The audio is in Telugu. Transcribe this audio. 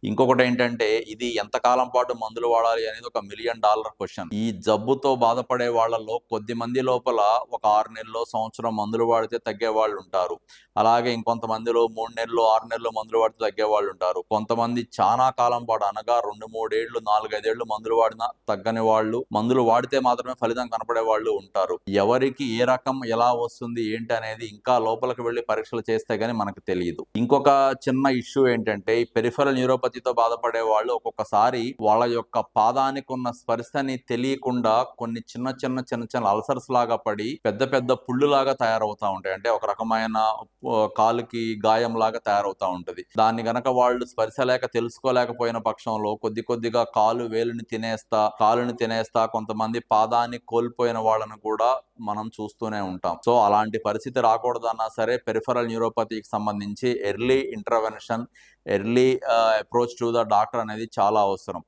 ఇంకొకటేంటంటే, ఇది ఎంతకాలం పాటు మందులు వాడాలి అనేది ఒక $1 మిలియన్ క్వెషన్. ఈ జబ్బుతో బాధపడే వాళ్ళలో కొద్ది మంది లోపల ఒక 6 నెల్లో, సంవత్సరం మందులు వాడితే తగ్గేవాళ్ళుంటారు. అలాగే ఇంకొంతమందిలో 3 నెలలు, 6 నెలలు మందులు వాడితే తగ్గేవాళ్ళుంటారు. కొంతమంది చానా కాలం పాటు అనగా 2, 3 ఏళ్ళు, 4, 5 ఏళ్ళు మందులు వాడినా తగ్గని వాళ్ళు, మందులు వాడితే మాత్రమే ఫలితం కనపడే వాళ్ళు ఉంటారు. ఎవరికి ఏ రకం ఎలా వస్తుంది ఏంటి అనేది ఇంకా లోపలికి వెళ్లి పరీక్షలు చేస్తే గాని మనకు తెలీదు. ఇంకొక చిన్న ఇష్యూ ఏంటంటే, ఈ పెరిఫెరల్ న్యూరోపతితో బాధపడే వాళ్ళు ఒక్కొక్కసారి వాళ్ళ యొక్క పాదానికి ఉన్న స్పర్శని తెలియకుండా కొన్ని చిన్న అల్సర్స్ లాగా పడి పెద్ద పెద్ద పుళ్ళులాగా తయారవుతా ఉంటాయి. అంటే ఒక రకమైన కాలుకి గాయం లాగా తయారవుతా ఉంటది. దాన్ని గనక వాళ్ళు స్పర్శ లేక తెలుసుకోలేకపోయిన పక్షంలో కొద్దిగా కాలుని తినేస్తా కొంతమంది పాదాన్ని కోల్పోయిన వాళ్ళను కూడా మనం చూస్తూనే ఉంటాం. సో అలాంటి పరిస్థితి రాకూడదన్నా సరే పెరిఫెరల్ న్యూరోపతికి సంబంధించి early intervention, early approach to the doctor అనేది చాలా అవసరం.